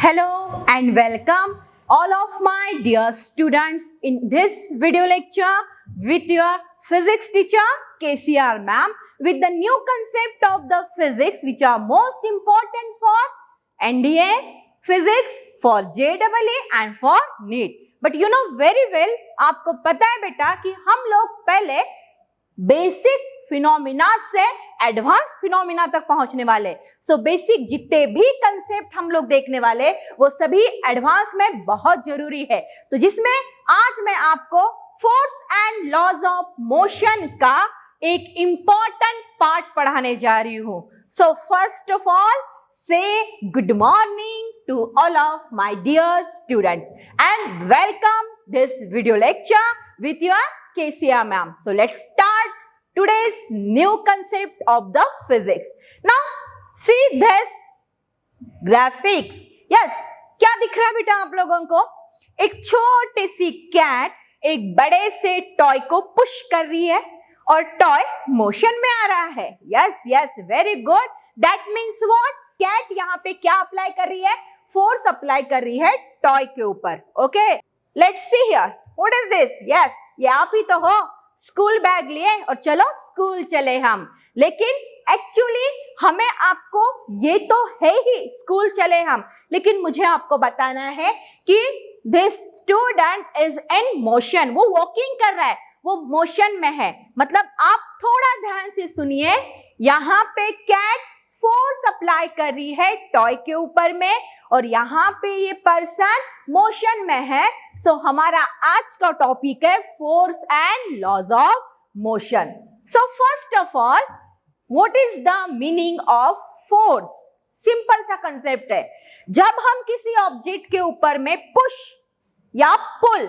Hello and welcome all of my dear students in this video lecture with your physics teacher KCR ma'am with the new concept of the physics which are most important for NDA, physics, for JEE and for NEET. But you know very well, आपको पता है बेटा कि हम लोग पहले basic phenomena से advance phenomena तक पहुंचने वाले। सो बेसिक जितने भी कंसेप्ट हम लोग देखने वाले वो सभी एडवांस में बहुत जरूरी है। तो जिसमें आज मैं आपको force and laws of motion का एक इंपॉर्टेंट पार्ट पढ़ाने जा रही हूं। So first of all say good morning to all of my dear students and welcome this video lecture with your KCR ma'am. So let's start today's new concept of the physics. Now see this graphics. Yes, क्या दिख रहा है बेटा आप लोगों को? एक छोटी सी कैट एक बड़े से टॉय को पुश कर रही है और टॉय मोशन में आ रहा है। Yes very good. That means what? Cat यहाँ पे क्या अप्लाई कर रही है? फोर्स अप्लाई कर रही है टॉय के ऊपर। Okay, let's see here what is this. Yes, ये आप ही तो हो, स्कूल बैग लिए और चलो स्कूल चले हम। लेकिन एक्चुअली हमें आपको ये तो है ही स्कूल चले हम, लेकिन मुझे आपको बताना है कि this student is in motion. वो वॉकिंग कर रहा है, वो मोशन में है। मतलब आप थोड़ा ध्यान से सुनिए, यहाँ पे कैट फोर्स अप्लाई कर रही है टॉय के ऊपर में और यहाँ पे ये पर्सन मोशन में है। सो हमारा आज का टॉपिक है force and laws of motion. So first of all, what is the meaning of force? Simple सा कंसेप्ट है। जब हम किसी ऑब्जेक्ट के ऊपर में पुश या पुल,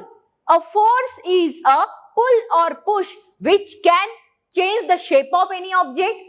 अ फोर्स इज अ पुल और push which can change the shape of any object,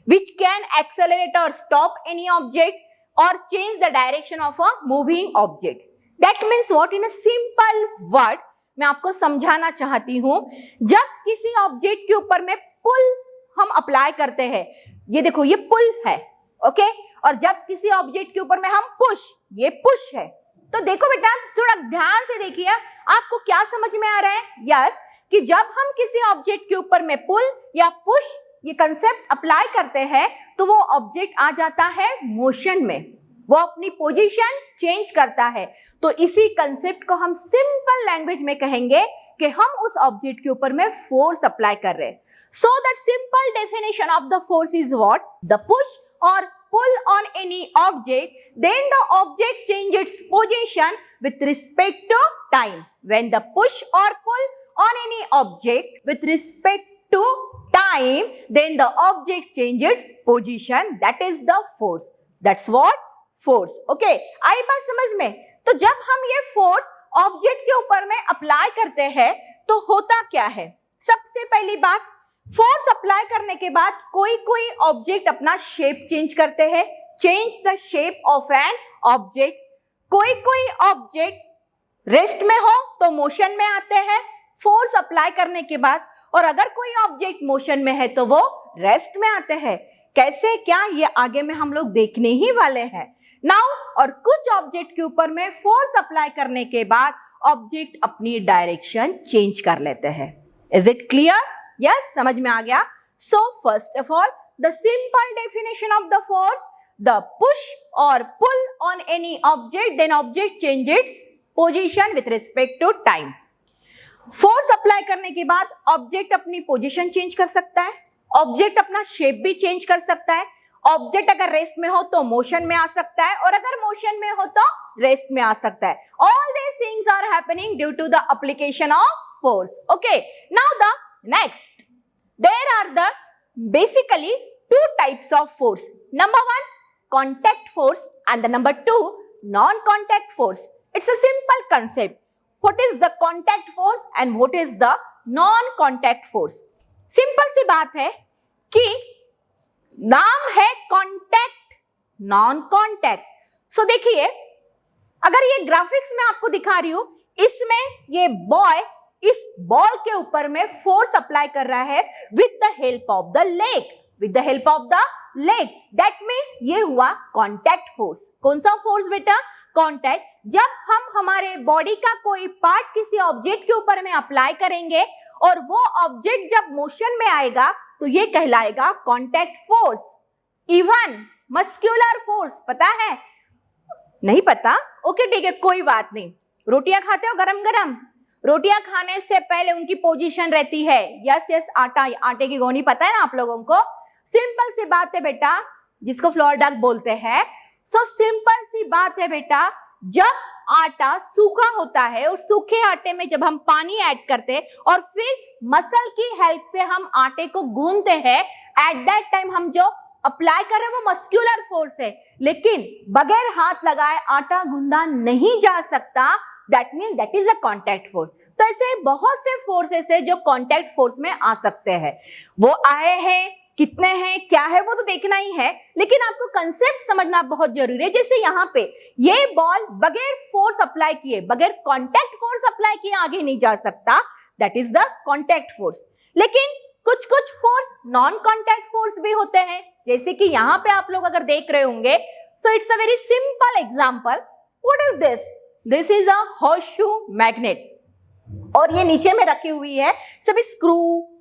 which can accelerate or stop any object or change the direction of a moving object. That means what? In a simple word, मैं आपको समझाना चाहती हूँ, जब किसी object के ऊपर में पुल हम अप्लाई करते हैं, ये देखो ये पुल है, ओके, और जब किसी ऑब्जेक्ट के ऊपर में हम पुश, ये पुश है। तो देखो बेटा, थोड़ा ध्यान से देखिए, आपको क्या समझ में आ रहा है? यस, कि जब हम किसी ऑब्जेक्ट के ऊपर में पुल या पुश ये कंसेप्ट अप्लाई करते हैं तो वो ऑब्जेक्ट आ जाता है मोशन में, वो अपनी पोजीशन चेंज करता है। तो इसी कंसेप्ट को हम सिंपल लैंग्वेज में कहेंगे कि हम उस ऑब्जेक्ट के ऊपर में फोर्स अप्लाई कर रहे हैं। So the simple definition of the force is what? The push और pull on any object, then the object change its position with respect to time. When the push और pull on any object with respect to time, then the object changes its position. That is the force. That's what? Force. Okay, आई बात समझ में? तो जब हम ये force object के ऊपर में अप्लाई करते हैं तो होता क्या है? सबसे पहली बात, फोर्स अप्लाई करने के बाद कोई ऑब्जेक्ट अपना शेप चेंज करते हैं। Change the shape of an object. कोई ऑब्जेक्ट रेस्ट में हो तो मोशन में आते हैं फोर्स अप्लाई करने के बाद, और अगर कोई ऑब्जेक्ट मोशन में है तो वो रेस्ट में आते हैं। कैसे, क्या, ये आगे में हम लोग देखने ही वाले हैं नाउ। और कुछ ऑब्जेक्ट के ऊपर में फोर्स अप्लाई करने के बाद ऑब्जेक्ट अपनी डायरेक्शन चेंज कर लेते हैं। Is it clear? यस, समझ में आ गया। So first of all, the simple definition of the force, the push और pull on any object, then object change its position with respect to time. Force apply करने के बाद object अपनी position change कर सकता है, ऑब्जेक्ट अपना shape भी चेंज कर सकता है। ऑब्जेक्ट अगर रेस्ट में हो तो मोशन में आ सकता है, और अगर मोशन में हो तो रेस्ट में आ सकता है। All these things are happening due to the application of force. Okay, now the next, there are the basically two types of force. Number one, contact force, and the number two, non contact force. It's a simple concept. What is the contact force and what is the non-contact force? Simple सी बात है कि नाम है contact, non contact. सो देखिए, अगर ये graphics में आपको दिखा रही हूं, इसमें ये बॉय इस बॉल के ऊपर में फोर्स अप्लाई कर रहा है with the help of the leg, with the help of the leg. That means ये हुआ कॉन्टैक्ट फोर्स। कौन सा फोर्स बेटा? कांटेक्ट, जब हम हमारे बॉडी का कोई पार्ट किसी ऑब्जेक्ट के ऊपर में अप्लाई करेंगे और वो ऑब्जेक्ट जब मोशन में आएगा तो ये कहलाएगा contact force. Even muscular force पता है? नहीं पता? ओके ठीक है, कोई बात नहीं। रोटियां खाते हो गरम गरम? रोटियां खाने से पहले उनकी पोजीशन रहती है, यस यस, आटे की गोनी पता है ना आप लोगों को? सिंपल सी बात है बेटा, जिसको फ्लोर डक बोलते हैं। सो सिंपल सी बात है बेटा, जब आटा सूखा होता है और सूखे आटे में जब हम पानी ऐड करते हैं और फिर मसल की हेल्प से हम आटे को गूंथते हैं, एट दैट टाइम हम जो अप्लाई कर रहे हैं वो मस्कुलर फोर्स है, लेकिन बगैर हाथ लगाए आटा गूंदा नहीं जा सकता। That mean that is a contact force. तो ऐसे बहुत से फोर्सेस है जो कॉन्टैक्ट फोर्स में आ सकते हैं। वो आए हैं, कितने हैं, क्या है, वो तो देखना ही है, लेकिन आपको कंसेप्ट समझना बहुत जरूरी है। जैसे यहाँ पे ये बॉल बगैर फोर्स अप्लाई किए, बगैर कॉन्टैक्ट फोर्स अप्लाई किए आगे नहीं जा सकता, that is the contact force. लेकिन कुछ कुछ फोर्स नॉन कॉन्टैक्ट फोर्स भी होते हैं, जैसे कि यहाँ पे आप लोग अगर देख रहे होंगे, so it's a very simple example. What is this? This is a horseshoe magnet, और ये नीचे में रखी हुई है सभी स्क्रू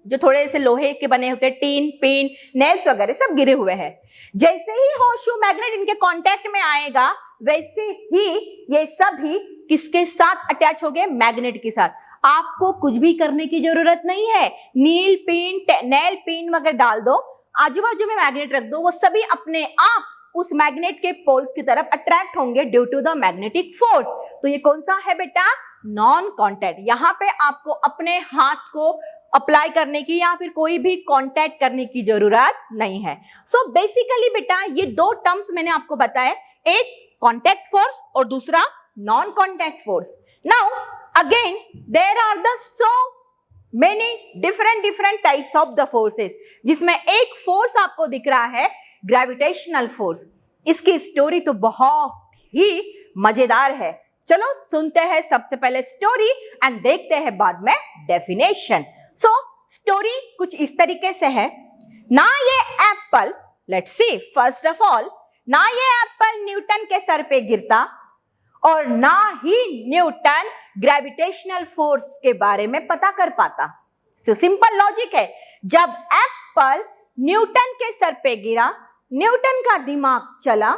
जो थोड़े से लोहे के बने होते हैं, टीन, पिन, नेल्स वगैरह सब गिरे हुए हैं। जैसे ही हॉर्सशू मैग्नेट इनके कांटेक्ट में आएगा, वैसे ही ये सभी किसके साथ अटैच हो गए? मैग्नेट के साथ। आपको कुछ भी करने की जरूरत नहीं है, नील पिन, नेल पिन वगैरह डाल दो, आजू बाजू में मैग्नेट रख दो, वो सभी अपने आप उस मैग्नेट के पोल्स की तरफ अट्रैक्ट होंगे due to the magnetic force. तो ये कौन सा है बेटा? Non contact. यहाँ पे आपको अपने हाथ को अप्लाई करने की या फिर कोई भी कांटेक्ट करने की जरूरत नहीं है। सो बेसिकली बेटा ये दो टर्म्स मैंने आपको बताए, एक कांटेक्ट फोर्स और दूसरा non contact force. Now again there are the so many different types of the forces, जिसमें एक फोर्स आपको दिख रहा है ग्रेविटेशनल फोर्स। इसकी स्टोरी तो बहुत ही मजेदार है। चलो सुनते हैं सबसे पहले स्टोरी एंड देखते हैं बाद में डेफिनेशन। सो स्टोरी कुछ इस तरीके से है ना। ये Apple, let's see, first of all, ना ये एप्पल न्यूटन के सर पे गिरता और ना ही न्यूटन ग्रेविटेशनल फोर्स के बारे में पता कर पाता। सो सिंपल लॉजिक है, जब एप्पल न्यूटन के सर पे गिरा, न्यूटन का दिमाग चला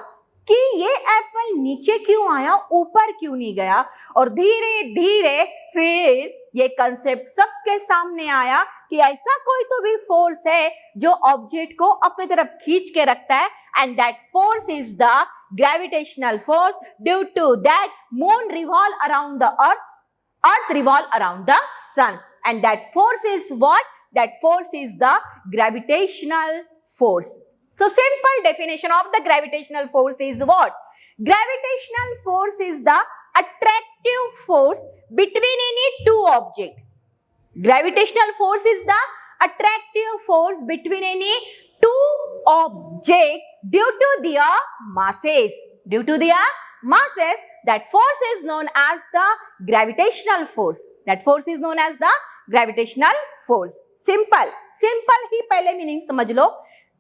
कि ये एप्पल नीचे क्यों आया, ऊपर क्यों नहीं गया, और धीरे धीरे फिर ये कंसेप्ट सबके सामने आया कि ऐसा कोई तो भी फोर्स है जो ऑब्जेक्ट को अपनी तरफ खींच के रखता है, and that force is the gravitational force. Due to that moon revolve around the earth, earth revolve around the sun, and that force is what? That force is the gravitational force. So simple definition of the gravitational force is what? Gravitational force is the attractive force between any two objects. Gravitational force is the attractive force between any two objects due to their masses. Due to their masses, that force is known as the gravitational force. That force is known as the gravitational force. Simple ही पहले meaning समझ लो।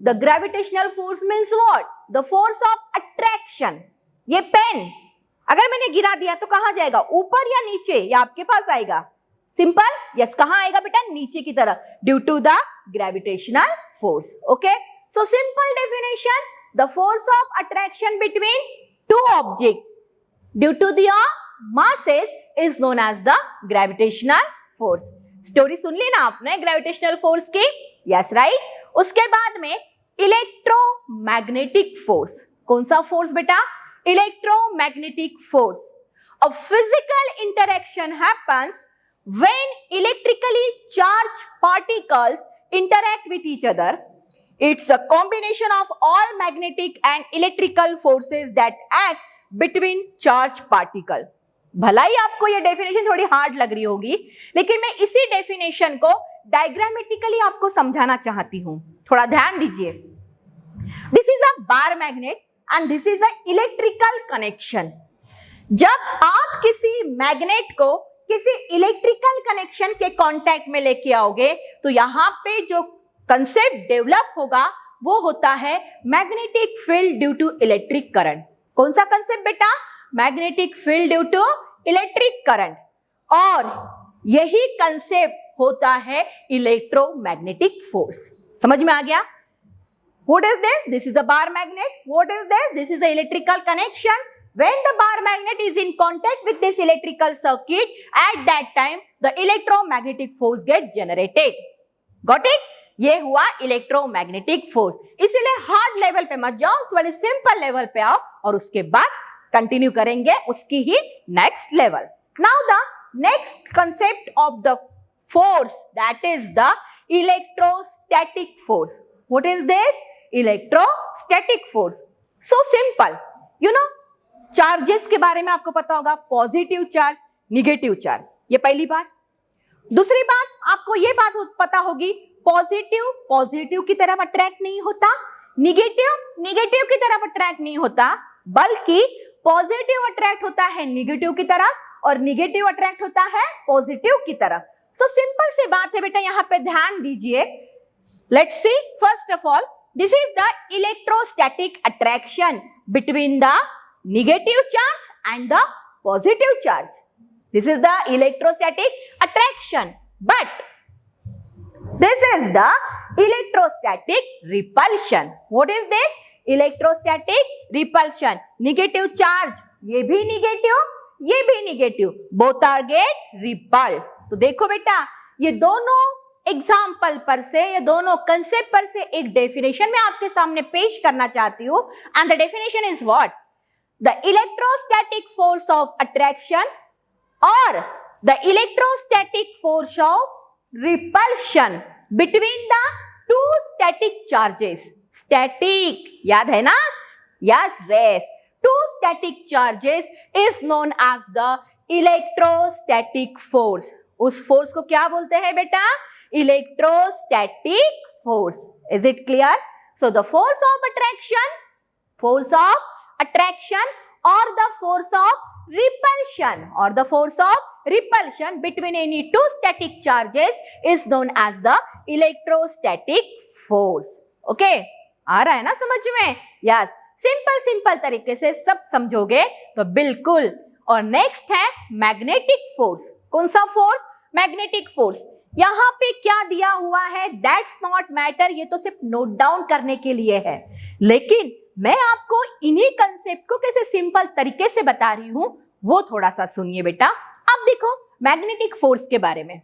The gravitational force means what? The force of attraction. ये pen अगर मैंने गिरा दिया तो कहां जाएगा? ऊपर या नीचे, या आपके पास आएगा? सिंपल, यस, कहां आएगा बेटा? नीचे की तरफ, due to the gravitational force. Okay, so simple definition, the force of attraction between two objects due to their masses is known as the gravitational force. Story सुन ली ना आपने ग्रेविटेशनल फोर्स की? Yes right. उसके बाद में electromagnetic force. कौन सा फोर्स बेटा? Electromagnetic force. A physical interaction happens when electrically charge particles interact with each other. It's a combination of all magnetic and electrical forces that act between charge particle. भला ही आपको ये definition थोड़ी hard लग रही होगी, लेकिन मैं इसी डेफिनेशन को डायग्रामेटिकली आपको समझाना चाहती हूं। थोड़ा ध्यान दीजिए। This is a bar magnet and this is a electrical connection. जब आप किसी मैग्नेट को किसी इलेक्ट्रिकल कनेक्शन के कांटेक्ट में लेके आओगे तो यहां पे जो कंसेप्ट डेवलप होगा वो होता है magnetic field due to electric current. कौन सा कंसेप्ट बेटा? Magnetic field due to electric current, और यही कंसेप्ट होता है इलेक्ट्रोमैग्नेटिक फोर्स। समझ में आ गया? What is this? This is a bar magnet. What is this? This is the electrical connection. When the bar magnet is in contact with this electrical circuit, at that time the electromagnetic force get generated. Got it? ये हुआ electromagnetic force. इसीलिए hard level पे मत जाओ, थोड़े simple level पे आओ और उसके बाद कंटिन्यू करेंगे उसकी ही next level. Now the next concept of the force, that is the electrostatic force. What is this? Electrostatic force. So simple, you know, charges के बारे में आपको पता होगा, पॉजिटिव चार्ज, निगेटिव चार्ज, ये पहली बात। दूसरी बात, आपको ये बात पता होगी, पॉजिटिव पॉजिटिव की तरफ अट्रैक्ट नहीं होता, निगेटिव निगेटिव की तरफ अट्रैक्ट नहीं होता, बल्कि पॉजिटिव अट्रैक्ट होता है निगेटिव की तरफ और निगेटिव अट्रैक्ट होता है पॉजिटिव की तरफ। सो सिंपल सी बात है बेटा, यहां पे ध्यान दीजिए। Let's see, first of all, this is the electrostatic attraction between the negative charge and the positive charge. This is the electrostatic attraction, but this is the electrostatic repulsion. What is this? Electrostatic repulsion. Negative charge, ये भी negative, both are get repelled. तो देखो बेटा, ये दोनों example पर से, ये दोनों कंसेप्ट पर से एक डेफिनेशन मैं आपके सामने पेश करना चाहती हूं, and the definition is what? The electrostatic force of attraction और the electrostatic force of repulsion between the two static charges. Static याद है ना? Yes, rest. Two static charges is known as the electrostatic force. उस force को क्या बोलते हैं बेटा? Electrostatic force. Is it clear? So the force of attraction or the force of repulsion between any two static charges is known as the electrostatic force. Okay? आ रहा है ना समझ में? Yes. सिंपल तरीके से सब समझोगे तो बिल्कुल। और नेक्स्ट है मैग्नेटिक फोर्स। कौन सा फोर्स? Magnetic force. यहां पे क्या दिया हुआ है दैट्स नॉट मैटर, ये तो सिर्फ नोट डाउन करने के लिए है, लेकिन मैं आपको इन्हीं कंसेप्ट को कैसे सिंपल तरीके से बता रही हूं वो थोड़ा सा सुनिए बेटा। अब देखो मैग्नेटिक फोर्स के बारे में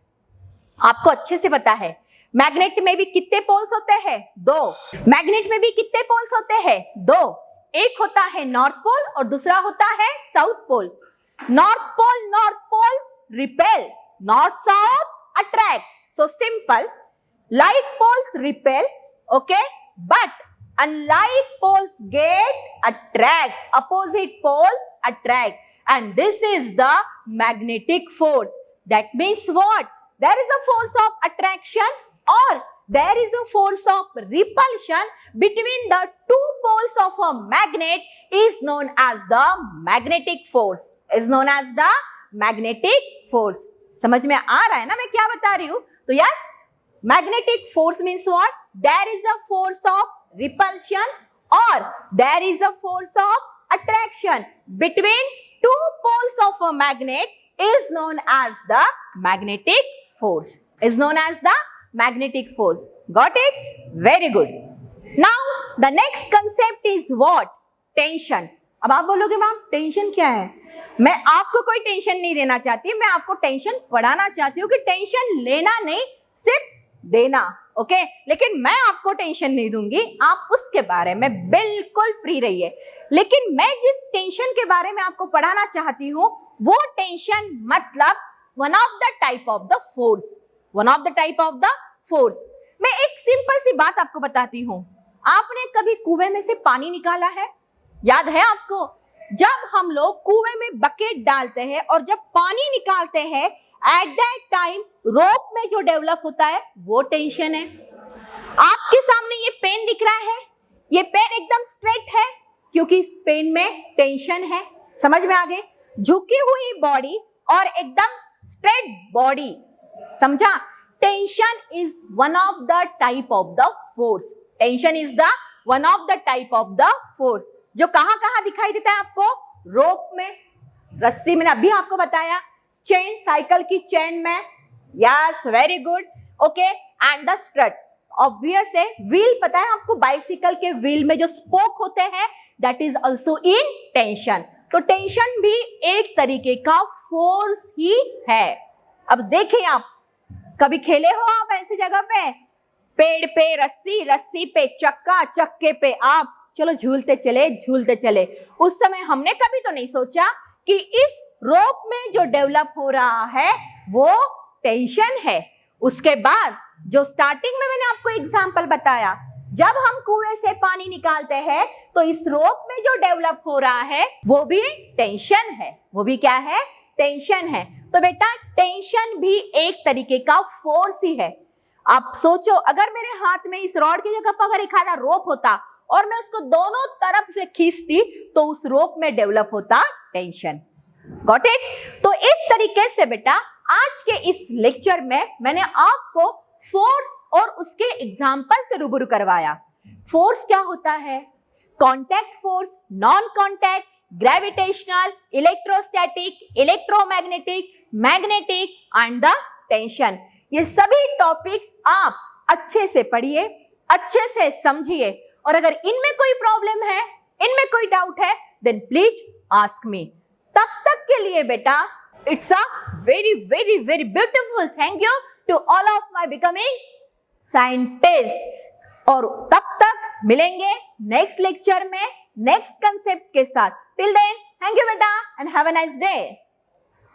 आपको अच्छे से पता है, मैग्नेट में भी कितने पोल्स होते हैं? 2। मैग्नेट में भी कितने पोल्स होते हैं? 2। एक होता है नॉर्थ पोल और दूसरा होता है south pole. North pole repel, north south attract. So simple, like poles repel, okay, but unlike poles get attract, opposite poles attract, and this is the magnetic force. That means what? There is a force of attraction or there is a force of repulsion between the two poles of a magnet is known as the magnetic force. Is known as the magnetic force. समझ में आ रहा है ना मैं क्या बता रही हूं? तो yes, magnetic force means what? There is a force of repulsion और there is a force of attraction between two poles of a magnet is known as the magnetic force. Is known as the magnetic force. Got it? Very good. Now the next concept is what? Tension. अब आप बोलोगे ma'am tension क्या है? मैं आपको कोई tension नहीं देना चाहती, मैं आपको टेंशन पढ़ाना चाहती हूँ कि टेंशन लेना नहीं, सिर्फ देना। ओके? लेकिन मैं आपको टेंशन नहीं दूंगी, आप उसके बारे में बिल्कुल फ्री रहिए। लेकिन मैं जिस टेंशन के बारे में आपको पढ़ाना चाहती हूँ वो टेंशन मतलब one of the type of the force. One of the type of the force. मैं एक सिंपल सी बात आपको बताती हूँ। आपने कभी कुएं में से पानी निकाला है? याद है आपको? जब हम लोग कुएं में बकेट डालते हैं और जब पानी निकालते हैं, एट दैट टाइम रोप में जो डेवलप होता है वो टेंशन है। आपके सामने ये पेन दिख रहा है, ये पेन एकदम स्ट्रेट है क्योंकि इस पेन में टेंशन है। समझ में आ गई? झुकी हुई बॉडी और एकदम स्ट्रेट बॉडी, समझा? Tension is one of the type of the force. Tension is the one of the type of the force जो कहां दिखाई देता है आपको? रोप में, रस्सी मैंने अभी आपको बताया, चेन साइकिल की चेन में, yes very good, okay, and the strut, obvious है, व्हील पता है आपको, बाइसिकल के व्हील में जो स्पोक होते हैं that is also in tension. तो टेंशन भी एक तरीके का फोर्स ही है। अब देखिए, आप कभी खेले हो आप ऐसी जगह पे, पेड़ पे रस्सी, रस्सी पे चक्का, चक्के पे आप, चलो झूलते चले, उस समय हमने कभी तो नहीं सोचा कि इस रोप में जो डेवलप हो रहा है वो टेंशन है। उसके बाद जो स्टार्टिंग में मैंने आपको एग्जांपल बताया, जब हम कुएं से पानी निकालते हैं तो इस रोप में जो डेवलप हो रहा है वो भी टेंशन है। वो भी क्या है? टेंशन है। तो बेटा टेंशन भी एक तरीके का फोर्स ही है। आप सोचो, अगर मेरे हाथ में इस रॉड की जगह पर अगर एक आधा रोप होता और मैं उसको दोनों तरफ से खींचती तो उस रोप में डेवलप होता टेंशन। Got it? तो इस तरीके से बेटा आज के इस लेक्चर में मैंने आपको फोर्स और उसके एग्जाम्पल से रूबरू करवाया। फोर्स क्या होता है? Contact force, non contact, gravitational, electrostatic, electromagnetic, magnetic and the tension. ये सभी टॉपिक्स आप अच्छे से पढ़िए, अच्छे से समझिए, और अगर इनमें कोई प्रॉब्लम है, इनमें कोई डाउट है, देन प्लीज आस्क मी। तब तक के लिए बेटा it's a very very very beautiful thank you to all of my becoming scientist. और तब तक मिलेंगे नेक्स्ट लेक्चर में नेक्स्ट कंसेप्ट के साथ। टिल देन थैंक यू बेटा and have a nice day.